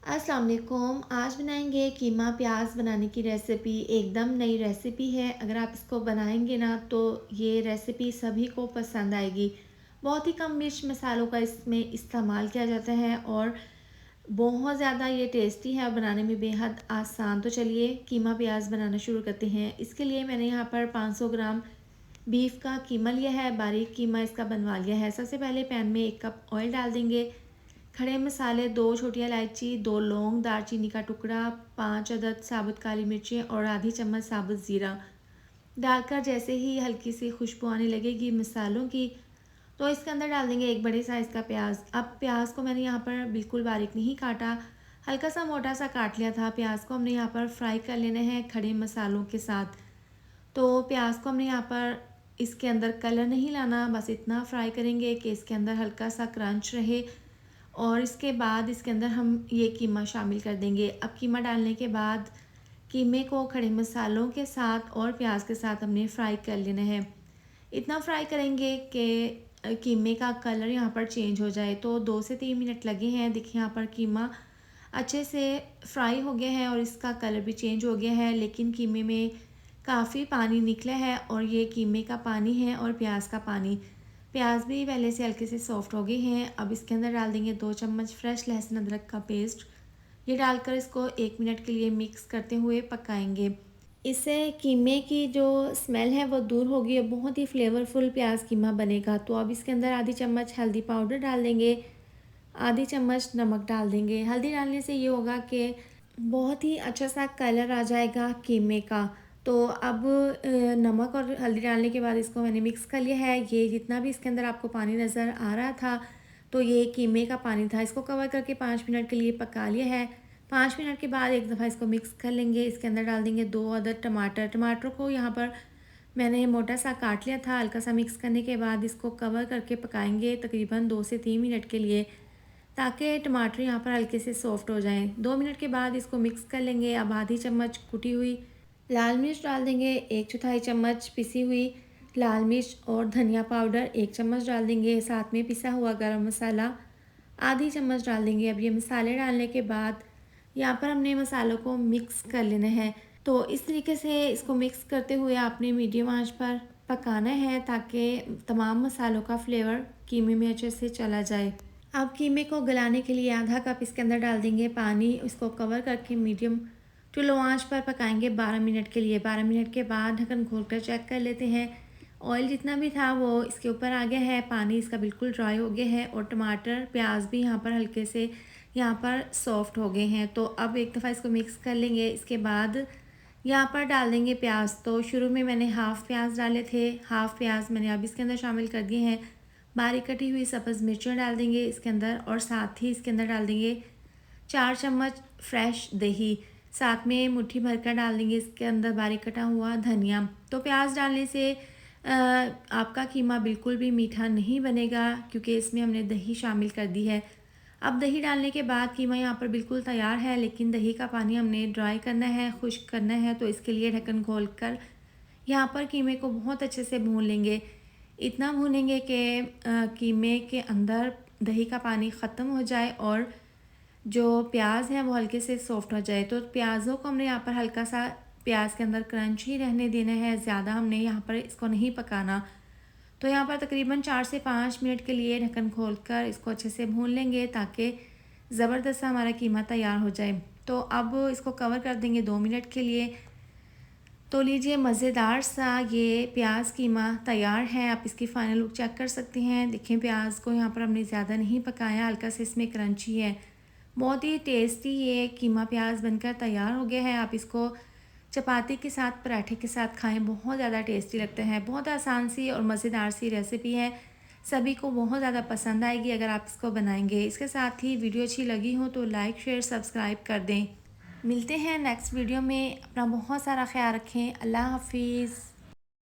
अस्सलाम वालेकुम। आज बनाएंगे कीमा प्याज बनाने की रेसिपी। एकदम नई रेसिपी है। अगर आप इसको बनाएंगे ना तो ये रेसिपी सभी को पसंद आएगी। बहुत ही कम मिर्च मसालों का इसमें इस्तेमाल किया जाता है और बहुत ज़्यादा ये टेस्टी है और बनाने में बेहद आसान। तो चलिए कीमा प्याज बनाना शुरू करते हैं। इसके लिए मैंने यहाँ पर 500 ग्राम बीफ का कीमा लिया है। बारीक कीमा इसका बनवा लिया है। सबसे पहले पैन में 1 कप ऑयल डाल देंगे। खड़े मसाले, 2 छोटी इलायची, 2 लौंग, दालचीनी का टुकड़ा, 5 अदद साबुत काली मिर्चें और आधी चम्मच साबुत ज़ीरा डालकर जैसे ही हल्की सी खुशबू आने लगेगी मसालों की, तो इसके अंदर डाल देंगे 1 बड़े साइज़ का प्याज। अब प्याज को मैंने यहाँ पर बिल्कुल बारीक नहीं काटा, हल्का सा मोटा सा काट लिया था। प्याज को हमने यहाँ पर फ्राई कर लेना है खड़े मसालों के साथ। तो प्याज को हमने यहाँ पर इसके अंदर कलर नहीं लाना, बस इतना फ्राई करेंगे कि इसके अंदर हल्का सा क्रंच रहे और इसके बाद इसके अंदर हम ये कीमा शामिल कर देंगे। अब कीमा डालने के बाद कीमे को खड़े मसालों के साथ और प्याज के साथ हमने फ्राई कर लेना है। इतना फ्राई करेंगे कि कीमे का कलर यहाँ पर चेंज हो जाए। तो 2 से 3 मिनट लगे हैं। देखिए यहाँ पर कीमा अच्छे से फ्राई हो गया है और इसका कलर भी चेंज हो गया है, लेकिन कीमे में काफ़ी पानी निकला है और ये कीमे का पानी है और प्याज का पानी। प्याज भी पहले से हल्के से सॉफ्ट हो गए हैं। अब इसके अंदर डाल देंगे 2 चम्मच फ्रेश लहसुन अदरक का पेस्ट। ये डालकर इसको 1 मिनट के लिए मिक्स करते हुए पकाएंगे। इससे कीमे की जो स्मेल है वो दूर होगी और बहुत ही फ्लेवरफुल प्याज कीमा बनेगा। तो अब इसके अंदर आधी चम्मच हल्दी पाउडर डाल देंगे, आधी चम्मच नमक डाल देंगे। हल्दी डालने से ये होगा कि बहुत ही अच्छा सा कलर आ जाएगा कीमे का। तो अब नमक और हल्दी डालने के बाद इसको मैंने मिक्स कर लिया है। ये जितना भी इसके अंदर आपको पानी नज़र आ रहा था तो ये कीमे का पानी था। इसको कवर करके 5 मिनट के लिए पका लिया है। 5 मिनट के बाद एक दफ़ा इसको मिक्स कर लेंगे। इसके अंदर डाल देंगे 2 अदद टमाटर। टमाटर को यहाँ पर मैंने मोटा सा काट लिया था। हल्का सा मिक्स करने के बाद इसको कवर करके पकाएंगे तकरीबन 2 से 3 मिनट के लिए, ताकि टमाटर यहाँ पर हल्के से सॉफ्ट हो जाएं। 2 मिनट के बाद इसको मिक्स कर लेंगे। अब आधी चम्मच कुटी हुई लाल मिर्च डाल देंगे, 1/4 चम्मच पिसी हुई लाल मिर्च और धनिया पाउडर 1 चम्मच डाल देंगे। साथ में पिसा हुआ गरम मसाला आधी चम्मच डाल देंगे। अब ये मसाले डालने के बाद यहाँ पर हमने मसालों को मिक्स कर लेना है। तो इस तरीके से इसको मिक्स करते हुए आपने मीडियम आंच पर पकाना है ताकि तमाम मसालों का फ्लेवर कीमे में अच्छे से चला जाए। अब कीमे को गलाने के लिए आधा कप इसके अंदर डाल देंगे पानी। इसको कवर करके मीडियम टू लो आंच पर पकाएंगे 12 मिनट के लिए। 12 मिनट के बाद ढक्कन खोलकर चेक कर लेते हैं। ऑयल जितना भी था वो इसके ऊपर आ गया है, पानी इसका बिल्कुल ड्राई हो गया है और टमाटर प्याज भी यहाँ पर हल्के से यहाँ पर सॉफ्ट हो गए हैं। तो अब एक दफ़ा इसको मिक्स कर लेंगे। इसके बाद यहाँ पर डाल देंगे प्याज। तो शुरू में मैंने हाफ़ प्याज डाले थे, हाफ़ प्याज मैंने अब इसके अंदर शामिल कर दिए हैं। बारीक कटी हुई सब्ज़ मिर्चें डाल देंगे इसके अंदर और साथ ही इसके अंदर डाल देंगे 4 चम्मच फ्रेश दही। साथ में मुट्ठी भरकर डाल देंगे इसके अंदर बारीक कटा हुआ धनिया। तो प्याज डालने से आपका कीमा बिल्कुल भी मीठा नहीं बनेगा क्योंकि इसमें हमने दही शामिल कर दी है। अब दही डालने के बाद कीमा यहाँ पर बिल्कुल तैयार है, लेकिन दही का पानी हमने ड्राई करना है, खुश्क करना है। तो इसके लिए ढक्कन खोल कर यहाँ पर कीमे को बहुत अच्छे से भून लेंगे। इतना भूनेंगे कि कीमे के अंदर दही का पानी ख़त्म हो जाए और जो प्याज है वो हल्के से सॉफ्ट हो जाए। तो प्याज़ों को हमने यहाँ पर हल्का सा प्याज के अंदर क्रंच ही रहने देना है, ज़्यादा हमने यहाँ पर इसको नहीं पकाना। तो यहाँ पर तकरीबन 4 से 5 मिनट के लिए ढक्कन खोलकर इसको अच्छे से भून लेंगे ताकि ज़बरदस्त सा हमारा कीमा तैयार हो जाए। तो अब इसको कवर कर देंगे 2 मिनट के लिए। तो लीजिए मज़ेदार सा ये प्याज कीमा तैयार है। आप इसकी फ़ाइनल लुक चेक कर सकते हैं। देखें प्याज को यहाँ पर हमने ज़्यादा नहीं पकाया, हल्का से इसमें क्रंची है। बहुत ही टेस्टी ये कीमा प्याज बनकर तैयार हो गया है। आप इसको चपाती के साथ, पराठे के साथ खाएं, बहुत ज़्यादा टेस्टी लगता है। बहुत आसान सी और मज़ेदार सी रेसिपी है, सभी को बहुत ज़्यादा पसंद आएगी अगर आप इसको बनाएंगे। इसके साथ ही वीडियो अच्छी लगी हो तो लाइक शेयर सब्सक्राइब कर दें। मिलते हैं नेक्स्ट वीडियो में। अपना बहुत सारा ख्याल रखें। अल्लाह हाफिज़।